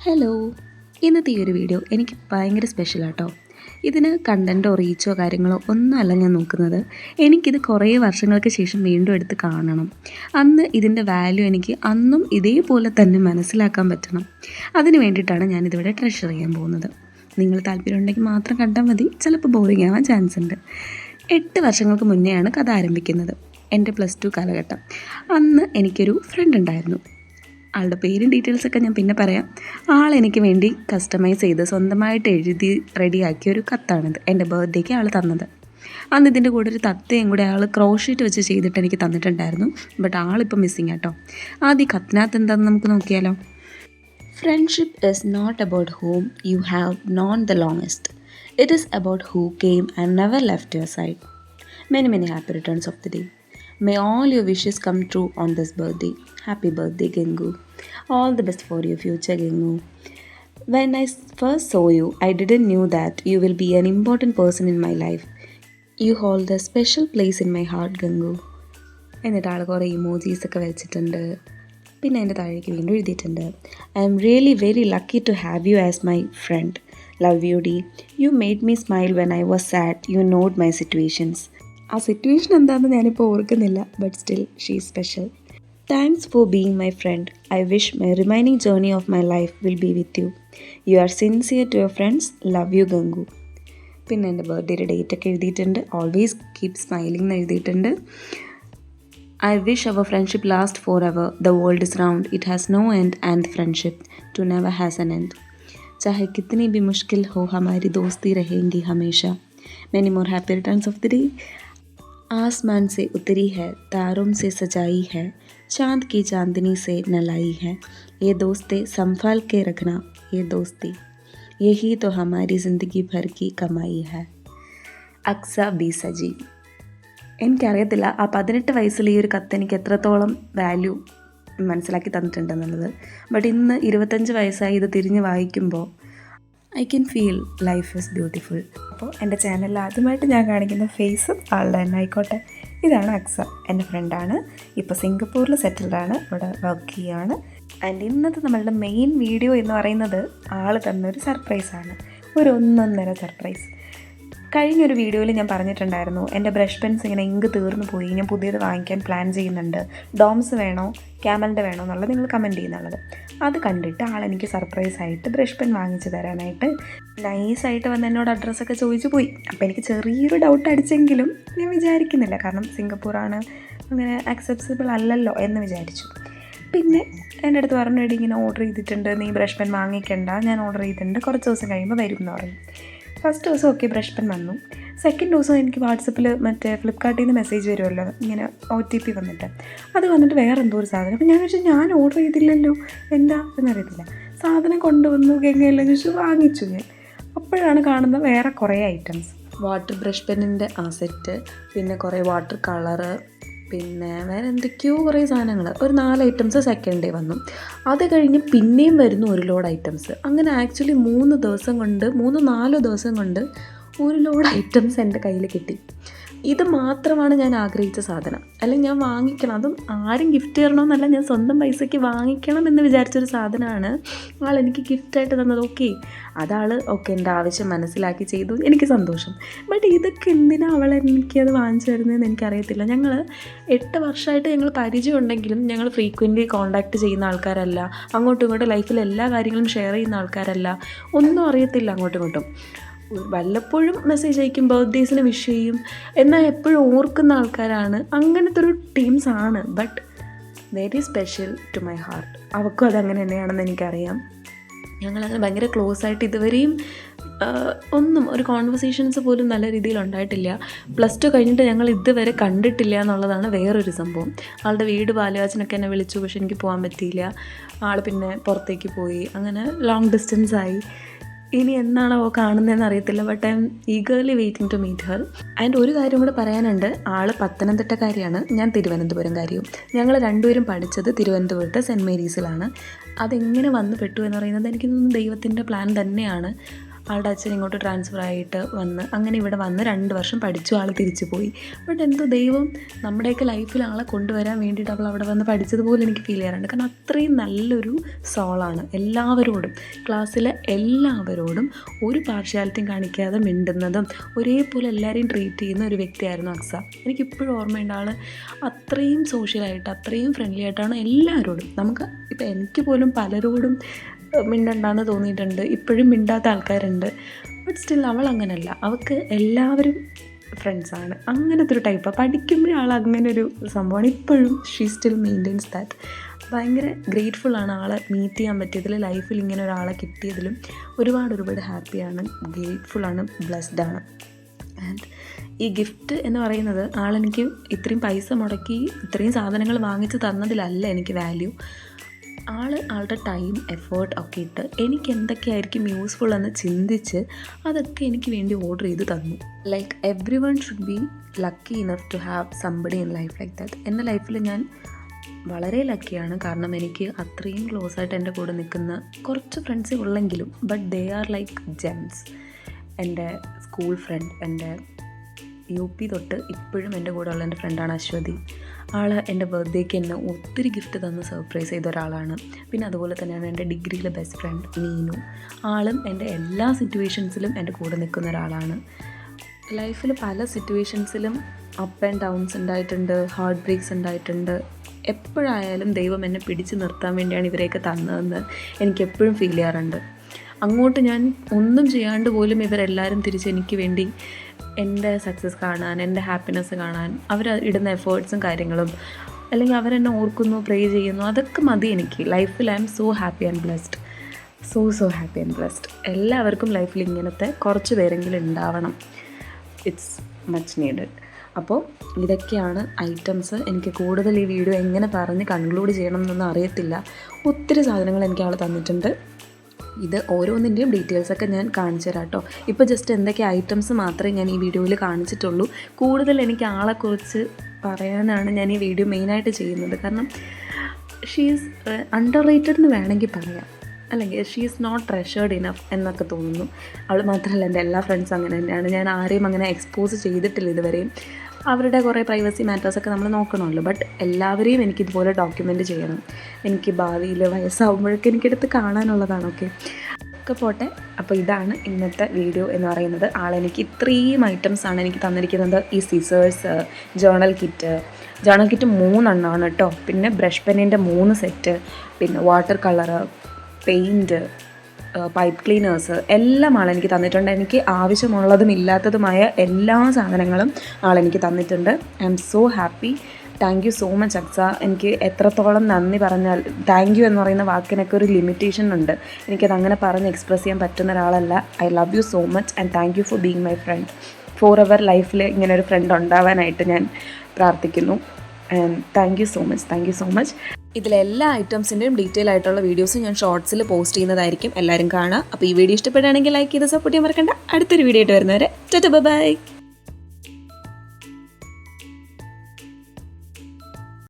Hello, ഇന്നത്തെ ഈ ഒരു വീഡിയോ എനിക്ക് ഭയങ്കര സ്പെഷ്യലാട്ടോ. ഇതിന് കണ്ടൻറ്റോ റീച്ചോ കാര്യങ്ങളോ ഒന്നുമല്ല ഞാൻ നോക്കുന്നത്. എനിക്കിത് കുറേ വർഷങ്ങൾക്ക് ശേഷം വീണ്ടും എടുത്ത് കാണണം. അന്ന് ഇതിൻ്റെ വാല്യൂ എനിക്ക് അന്നും ഇതേപോലെ തന്നെ മനസ്സിലാക്കാൻ പറ്റണം. അതിന് വേണ്ടിയിട്ടാണ് ഞാനിതിവിടെ ട്രഷർ ചെയ്യാൻ പോകുന്നത്. നിങ്ങൾ താല്പര്യമുണ്ടെങ്കിൽ മാത്രം കണ്ടാൽ മതി, ചിലപ്പോൾ ബോറിംഗ് ആവാൻ ചാൻസ് ഉണ്ട്. 8 വർഷങ്ങൾക്ക് മുന്നെയാണ് കഥ ആരംഭിക്കുന്നത്. എൻ്റെ +2 കാലഘട്ടം. അന്ന് എനിക്കൊരു ഫ്രണ്ട് ഉണ്ടായിരുന്നു. ആളുടെ പേരും ഡീറ്റെയിൽസൊക്കെ ഞാൻ പിന്നെ പറയാം. ആളെനിക്ക് വേണ്ടി കസ്റ്റമൈസ് ചെയ്ത് സ്വന്തമായിട്ട് എഴുതി റെഡിയാക്കിയ ഒരു കത്താണിത്. എൻ്റെ ബർത്ത്ഡേക്ക് ആൾ തന്നത്. അന്ന് ഇതിൻ്റെ കൂടെ ഒരു തത്തയും കൂടെ ആൾ ക്രോഷീറ്റ് വെച്ച് ചെയ്തിട്ട് എനിക്ക് തന്നിട്ടുണ്ടായിരുന്നു. ബട്ട് ആളിപ്പോൾ മിസ്സിങ് ആട്ടോ. ആദ്യം കത്തിനകത്ത് എന്താണെന്ന് നമുക്ക് നോക്കിയാലോ. Friendship is not about whom you have known the longest. It is about who came and never left your side. Many happy returns of the day. May all your wishes come true on this birthday. Happy birthday, Gengu. All the best for your future, Gengu. When I first saw you, I didn't knew that you will be an important person in my life. You hold a special place in my heart, Gengu. എന്നിട്ട് ആൾ കുറേ ഇമോജീസൊക്കെ വെച്ചിട്ടുണ്ട്. പിന്നെ അതിൻ്റെ താഴേക്ക് വീണ്ടും എഴുതിയിട്ടുണ്ട്. I am really very lucky to have you as my friend. Love you, D. You made me smile when I was sad. You knowed my situations. ആ situation എന്താണെന്ന് ഞാനിപ്പോൾ ഓർക്കുന്നില്ല. But still she is special. Thanks for being my friend. I wish my remaining journey of my life will be with you. You are sincere to your friends. Love you, Gangu. പിന്നെ എൻ്റെ ബർത്ത്ഡേയുടെ ഡേറ്റൊക്കെ എഴുതിയിട്ടുണ്ട്. Always keep smiling എന്ന് എഴുതിയിട്ടുണ്ട്. I wish our friendship last for ever. The world is round. It has no end and friendship too never has an end. चाहे कितनी भी मुश्किल हो, हमारी दोस्ती रहेंगी हमेशा. Many more happy returns of the day. आसमान से उतरी है, तारों से सजाई है, चांद की चांदनी से नलाई है. ये दोस्ती संभाल के रखना, ये दोस्ती यही तो हमारी ज़िंदगी भर की कमाई है. അക്സ ബി സജി. എനിക്കറിയത്തില്ല ആ 18 വയസ്സിൽ ഈ ഒരു കത്ത് എനിക്ക് എത്രത്തോളം വാല്യൂ മനസ്സിലാക്കി തന്നിട്ടുണ്ടെന്നുള്ളത്. ബട്ട് ഇന്ന് 25 വയസ്സായി ഇത് തിരിഞ്ഞ് വായിക്കുമ്പോൾ I can feel life is beautiful. അപ്പോൾ എൻ്റെ ചാനലിൽ ആദ്യമായിട്ട് ഞാൻ കാണിക്കുന്ന ഫേസ് ആളുടെ തന്നെ ആയിക്കോട്ടെ. ഇതാണ് അക്സ, എൻ്റെ ഫ്രണ്ടാണ്. ഇപ്പോൾ സിംഗപ്പൂരിൽ സെറ്റിൽഡാണ്, ഇവിടെ വർക്ക് ചെയ്യുകയാണ്. ആൻഡ് ഇന്നത്തെ നമ്മളുടെ മെയിൻ വീഡിയോ എന്ന് പറയുന്നത് ആൾ തന്നൊരു സർപ്രൈസാണ്. ഒരു 1.5 സർപ്രൈസ്. കഴിഞ്ഞൊരു വീഡിയോയിൽ ഞാൻ പറഞ്ഞിട്ടുണ്ടായിരുന്നു എൻ്റെ ബ്രഷ് പെൻസ് ഇങ്ങനെ ഇങ്ക് തീർന്നു പോയി, ഞാൻ പുതിയത് വാങ്ങിക്കാൻ പ്ലാൻ ചെയ്യുന്നുണ്ട്, ഡോംസ് വേണോ ക്യാമലിൻ്റെ വേണോ എന്നുള്ളത് നിങ്ങൾ കമൻറ്റ് ചെയ്യുന്നുള്ളത്. അത് കണ്ടിട്ട് ആളെനിക്ക് സർപ്രൈസായിട്ട് ബ്രഷ് പെൻ വാങ്ങിച്ചു തരാനായിട്ട് നൈസായിട്ട് വന്ന് എന്നോട് അഡ്രസ്സൊക്കെ ചോദിച്ചു പോയി. അപ്പോൾ എനിക്ക് ചെറിയൊരു ഡൗട്ട് അടിച്ചെങ്കിലും ഞാൻ വിചാരിക്കുന്നില്ല, കാരണം സിംഗപ്പൂറാണ്, അങ്ങനെ ആക്സെപ്റ്റബിൾ അല്ലല്ലോ എന്ന് വിചാരിച്ചു. പിന്നെ എൻ്റെ അടുത്ത് പറഞ്ഞു, എടി ഇങ്ങനെ ഓർഡർ ചെയ്തിട്ടുണ്ട്, നീ ബ്രഷ് പെൻ വാങ്ങിക്കണ്ട, ഞാൻ ഓർഡർ ചെയ്തിട്ടുണ്ട്, കുറച്ച് ദിവസം കഴിയുമ്പോൾ വരും എന്ന് പറയും. ഫസ്റ്റ് ദിവസം ഓക്കെ ബ്രഷ് പെൻ വന്നു. സെക്കൻഡ് ദിവസം എനിക്ക് വാട്സപ്പിൽ മറ്റേ ഫ്ലിപ്കാർട്ടിൽ നിന്ന് മെസ്സേജ് വരുമല്ലോ, ഇങ്ങനെ OTP വന്നിട്ട്. അത് വന്നിട്ട് വേറെ എന്തോ ഒരു സാധനം. അപ്പോൾ ഞാൻ ചോദിച്ചു, ഞാൻ ഓർഡർ ചെയ്തില്ലല്ലോ, എന്താ എന്നറിയത്തില്ല. സാധനം കൊണ്ടുവന്നു, ഗംഗയിലെന്ന് ചോദിച്ചു, വാങ്ങിച്ചു ഞാൻ. അപ്പോഴാണ് കാണുന്നത് വേറെ കുറേ ഐറ്റംസ്. വാട്ടർ ബ്രഷ് പെന്നിൻ്റെ ആ സെറ്റ്, പിന്നെ കുറേ വാട്ടർ കളറ്, പിന്നെ വേറെ എന്തൊക്കെയോ കുറേ സാധനങ്ങൾ, ഒരു 4 ഐറ്റംസ് സെക്കൻഡ് ഡേ വന്നു. അത് കഴിഞ്ഞ് പിന്നെയും വരുന്നു ഒരു ലോഡ് ഐറ്റംസ്. അങ്ങനെ ആക്ച്വലി 3-4 ദിവസം കൊണ്ട് ഒരു ലോഡ് ഐറ്റംസ് എൻ്റെ കയ്യിൽ കിട്ടി. ഇത് മാത്രമാണ് ഞാൻ ആഗ്രഹിച്ച സാധനം. അല്ലെങ്കിൽ ഞാൻ വാങ്ങിക്കണം, അതും ആരും ഗിഫ്റ്റ് തരണമെന്നല്ല, ഞാൻ സ്വന്തം പൈസയ്ക്ക് വാങ്ങിക്കണം എന്ന് വിചാരിച്ചൊരു സാധനമാണ് ആളെനിക്ക് ഗിഫ്റ്റായിട്ട് തന്നത്. ഓക്കെ, അതാൾ ഓക്കെ എൻ്റെ ആവശ്യം മനസ്സിലാക്കി ചെയ്തു, എനിക്ക് സന്തോഷം. ബട്ട് ഇതൊക്കെ എന്തിനാണ് അവൾ എനിക്കത് വാങ്ങിച്ചു തരുന്നതെന്ന് എനിക്കറിയത്തില്ല. ഞങ്ങൾ 8 വർഷമായിട്ട് ഞങ്ങൾ പരിചയമുണ്ടെങ്കിലും ഞങ്ങൾ ഫ്രീക്വൻ്റ്ലി കോൺടാക്റ്റ് ചെയ്യുന്ന ആൾക്കാരല്ല, അങ്ങോട്ടും ഇങ്ങോട്ടും ലൈഫിൽ എല്ലാ കാര്യങ്ങളും ഷെയർ ചെയ്യുന്ന ആൾക്കാരല്ല, ഒന്നും അറിയത്തില്ല അങ്ങോട്ടും ഇങ്ങോട്ടും. വല്ലപ്പോഴും മെസ്സേജ് അയക്കും, ബർത്ത്ഡേസിന് വിഷ് ചെയ്യും, എന്നാൽ എപ്പോഴും ഓർക്കുന്ന ആൾക്കാരാണ്. അങ്ങനത്തെ ഒരു ടീംസാണ്. But very special to my heart. അവൾക്കും അതങ്ങനെ തന്നെയാണെന്ന് എനിക്കറിയാം. ഞങ്ങളങ്ങനെ ഭയങ്കര ക്ലോസ് ആയിട്ട് ഇതുവരെയും ഒന്നും ഒരു കോൺവെർസേഷൻസ് പോലും നല്ല രീതിയിൽ ഉണ്ടായിട്ടില്ല. +2 കഴിഞ്ഞിട്ട് ഞങ്ങൾ ഇതുവരെ കണ്ടിട്ടില്ല എന്നുള്ളതാണ് വേറൊരു സംഭവം. ആളുടെ വീട് പാലുകാച്ചിനൊക്കെ എന്നെ വിളിച്ചു, പക്ഷെ എനിക്ക് പോകാൻ പറ്റിയില്ല. ആൾ പിന്നെ പുറത്തേക്ക് പോയി, അങ്ങനെ ലോങ് ഡിസ്റ്റൻസ് ആയി. ഇനി എന്നാണോ കാണുന്നതെന്ന് അറിയത്തില്ല. But I am eagerly waiting to meet her. And ഒരു കാര്യം കൂടെ പറയാനുണ്ട്. ആൾ പത്തനംതിട്ടക്കാരിയാണ്, ഞാൻ തിരുവനന്തപുരംകാരിയും. ഞങ്ങൾ രണ്ടുപേരും പഠിച്ചത് തിരുവനന്തപുരത്തെ സെൻറ്റ് മേരീസിലാണ്. അതെങ്ങനെ വന്നു പെട്ടു എന്ന് പറയുന്നത് എനിക്ക് തോന്നുന്നു ദൈവത്തിൻ്റെ പ്ലാൻ തന്നെയാണ്. ആളുടെ അച്ഛൻ ഇങ്ങോട്ട് ട്രാൻസ്ഫർ ആയിട്ട് വന്ന് അങ്ങനെ ഇവിടെ വന്ന് 2 വർഷം പഠിച്ചു, ആൾ തിരിച്ചു പോയി. ബട്ട് എന്തോ ദൈവം നമ്മുടെയൊക്കെ ലൈഫിൽ ആളെ കൊണ്ടുവരാൻ വേണ്ടിയിട്ട് അവൾ അവിടെ വന്ന് പഠിച്ചതുപോലെ എനിക്ക് ഫീൽ ചെയ്യാറുണ്ട്. കാരണം അത്രയും നല്ലൊരു സോളാണ്. എല്ലാവരോടും, ക്ലാസ്സിലെ എല്ലാവരോടും ഒരു പാർഷ്യാലിറ്റിയും കാണിക്കാതെ മിണ്ടുന്നതും ഒരേപോലെ എല്ലാവരെയും ട്രീറ്റ് ചെയ്യുന്ന ഒരു വ്യക്തിയായിരുന്നു അക്സ. എനിക്കിപ്പോഴും ഓർമ്മയുണ്ട്, ആൾ അത്രയും സോഷ്യലായിട്ട് അത്രയും ഫ്രണ്ട്ലി ആയിട്ടാണ് എല്ലാവരോടും. നമുക്ക് ഇപ്പം എനിക്ക് പോലും പലരോടും മിണ്ടണ്ടെന്ന് തോന്നിയിട്ടുണ്ട്, ഇപ്പോഴും മിണ്ടാത്ത ആൾക്കാരുണ്ട്. ബട്ട് സ്റ്റിൽ അവൾ അങ്ങനെയല്ല, അവൾക്ക് എല്ലാവരും ഫ്രണ്ട്സാണ്. അങ്ങനത്തെ ഒരു ടൈപ്പാണ്. പഠിക്കുമ്പോഴേ ആൾ അങ്ങനെ ഒരു സംഭവമാണ്. ഇപ്പോഴും ഷീ സ്റ്റിൽ മെയിൻറ്റെയിൻസ് ദാറ്റ്. ഭയങ്കര ഗ്രേറ്റ്ഫുള്ളാണ് ആളെ മീറ്റ് ചെയ്യാൻ പറ്റിയതിൽ, ലൈഫിൽ ഇങ്ങനെ ഒരാളെ കിട്ടിയതിലും ഒരുപാട് ഹാപ്പിയാണ്, ഗ്രേറ്റ്ഫുള്ളാണ്, ബ്ലെസ്ഡാണ്. ആൻഡ് ഈ ഗിഫ്റ്റ് എന്ന് പറയുന്നത് ആളെനിക്ക് ഇത്രയും പൈസ മുടക്കി ഇത്രയും സാധനങ്ങൾ വാങ്ങിച്ച് തന്നതിലല്ല എനിക്ക് വാല്യൂ. ആളുടെ ടൈം, എഫേർട്ട് ഒക്കെ ഇട്ട് എനിക്ക് എന്തൊക്കെയായിരിക്കും യൂസ്ഫുൾ എന്ന് ചിന്തിച്ച് അതൊക്കെ എനിക്ക് വേണ്ടി ഓർഡർ ചെയ്ത് തന്നു. Like every one should be lucky enough to have somebody in life like that. എൻ്റെ ലൈഫിൽ ഞാൻ വളരെ ലക്കിയാണ്. കാരണം എനിക്ക് അത്രയും ക്ലോസ് ആയിട്ട് എൻ്റെ കൂടെ നിൽക്കുന്ന കുറച്ച് ഫ്രണ്ട്സേ ഉള്ളെങ്കിലും but they are like gems. എൻ്റെ സ്കൂൾ ഫ്രണ്ട്, എൻ്റെ UP തൊട്ട് ഇപ്പോഴും എൻ്റെ കൂടെ ഉള്ള എൻ്റെ ഫ്രണ്ടാണ് അശ്വതി. ആൾ എൻ്റെ ബർത്ത്ഡേക്ക് എന്നെ ഒത്തിരി ഗിഫ്റ്റ് തന്ന് സർപ്രൈസ് ചെയ്ത ഒരാളാണ്. പിന്നെ അതുപോലെ തന്നെയാണ് എൻ്റെ ഡിഗ്രിയിലെ ബെസ്റ്റ് ഫ്രണ്ട് നീനു. ആളും എൻ്റെ എല്ലാ സിറ്റുവേഷൻസിലും എൻ്റെ കൂടെ നിൽക്കുന്ന ഒരാളാണ്. ലൈഫിൽ പല സിറ്റുവേഷൻസിലും അപ്പ് ആൻഡ് ഡൗൺസ് ഉണ്ടായിട്ടുണ്ട്, ഹാർട്ട് ബ്രേക്സ് ഉണ്ടായിട്ടുണ്ട്. എപ്പോഴായാലും ദൈവം എന്നെ പിടിച്ചു നിർത്താൻ വേണ്ടിയാണ് ഇവരെയൊക്കെ തന്നതെന്ന് എനിക്കെപ്പോഴും ഫീൽ ചെയ്യാറുണ്ട്. അങ്ങോട്ട് ഞാൻ ഒന്നും ചെയ്യാണ്ട് പോലും ഇവരെല്ലാവരും തിരിച്ച് എനിക്ക് വേണ്ടി എൻ്റെ സക്സസ് കാണാൻ, എൻ്റെ ഹാപ്പിനെസ് കാണാൻ അവർ ഇടുന്ന എഫേർട്സും കാര്യങ്ങളും, അല്ലെങ്കിൽ അവരെന്നെ ഓർക്കുന്നു, പ്രേ ചെയ്യുന്നു, അതൊക്കെ മതി എനിക്ക്. ലൈഫിൽ I am so happy and blessed, so happy and blessed. എല്ലാവർക്കും ലൈഫിൽ ഇങ്ങനത്തെ കുറച്ച് പേരെങ്കിലും ഉണ്ടാവണം. It's much needed. അപ്പോൾ ഇതൊക്കെയാണ് ഐറ്റംസ്. എനിക്ക് കൂടുതൽ ഈ വീഡിയോ എങ്ങനെ പറഞ്ഞ് കൺക്ലൂഡ് ചെയ്യണം എന്നൊന്നും അറിയത്തില്ല. ഒത്തിരി സാധനങ്ങൾ എനിക്ക് ആൾ തന്നിട്ടുണ്ട്. ഇത് ഓരോന്നിൻ്റെയും ഡീറ്റെയിൽസൊക്കെ ഞാൻ കാണിച്ചു തരാം കേട്ടോ. ഇപ്പോൾ ജസ്റ്റ് എന്തൊക്കെ ഐറ്റംസ് മാത്രമേ ഞാൻ ഈ വീഡിയോയിൽ കാണിച്ചിട്ടുള്ളൂ. കൂടുതൽ എനിക്ക് ആളെക്കുറിച്ച് പറയാനാണ് ഞാൻ ഈ വീഡിയോ മെയിനായിട്ട് ചെയ്യുന്നത്. കാരണം ഷീ ഈസ് അണ്ടർ റേറ്റഡ് എന്ന് വേണമെങ്കിൽ പറയാം, അല്ലെങ്കിൽ she is not treasured enough എന്നൊക്കെ തോന്നുന്നു. അവൾ മാത്രമല്ല, എൻ്റെ എല്ലാ ഫ്രണ്ട്സും അങ്ങനെ തന്നെയാണ്. ഞാൻ ആരെയും അങ്ങനെ എക്സ്പോസ് ചെയ്തിട്ടില്ല ഇതുവരെയും. അവരുടെ കുറേ പ്രൈവസി മാറ്റേഴ്സൊക്കെ നമ്മൾ നോക്കണമല്ലോ. ബട്ട് എല്ലാവരെയും എനിക്കിതുപോലെ ഡോക്യുമെൻ്റ് ചെയ്യണം. എനിക്ക് ഭാവിയിൽ വയസ്സാവുമ്പോഴൊക്കെ എനിക്കെടുത്ത് കാണാനുള്ളതാണ്. ഒക്കെ പോട്ടെ. അപ്പോൾ ഇതാണ് ഇന്നത്തെ വീഡിയോ എന്ന് പറയുന്നത്. ആളെനിക്ക് ഇത്രയും ഐറ്റംസാണ് എനിക്ക് തന്നിരിക്കുന്നത്. ഈ സിസേഴ്സ്, ജേണൽ കിറ്റ് 3 എണ്ണമാണ് കേട്ടോ. പിന്നെ ബ്രഷ് പെന്നിൻ്റെ 3 സെറ്റ്, പിന്നെ water colour, paint, pipe cleaners എല്ലാം ആളെനിക്ക് തന്നിട്ടുണ്ട്. എനിക്ക് ആവശ്യമുള്ളതും ഇല്ലാത്തതുമായ എല്ലാ സാധനങ്ങളും ആളെനിക്ക് തന്നിട്ടുണ്ട്. I am so happy. Thank you so much Aksa. എനിക്ക് എത്രത്തോളം നന്ദി പറഞ്ഞാൽ, താങ്ക് യു എന്ന് പറയുന്ന വാക്കിനൊക്കെ ഒരു ലിമിറ്റേഷൻ ഉണ്ട്. എനിക്കത് അങ്ങനെ പറഞ്ഞ് എക്സ്പ്രസ് ചെയ്യാൻ പറ്റുന്ന ഒരാളല്ല. I love you so much and thank you for being my friend. Forever ലൈഫിൽ ഇങ്ങനെ ഒരു ഫ്രണ്ട് ഉണ്ടാവാനായിട്ട് ഞാൻ പ്രാർത്ഥിക്കുന്നു. And thank you so much. ഇതിലെല്ലാ ഐറ്റംസിൻ്റെയും ഡീറ്റെയിൽ ആയിട്ടുള്ള വീഡിയോസ് ഞാൻ ഷോർട്സിൽ പോസ്റ്റ് ചെയ്യുന്നതായിരിക്കും. എല്ലാവരും കാണുക. അപ്പോൾ ഈ വീഡിയോ ഇഷ്ടപ്പെടുകയാണെങ്കിൽ ലൈക്ക് ചെയ്ത് സപ്പോർട്ട് ചെയ്യാൻ മറക്കണ്ട. അടുത്തൊരു വീഡിയോ ആയിട്ട് വരുന്നവരെ ടാറ്റാ ബൈ.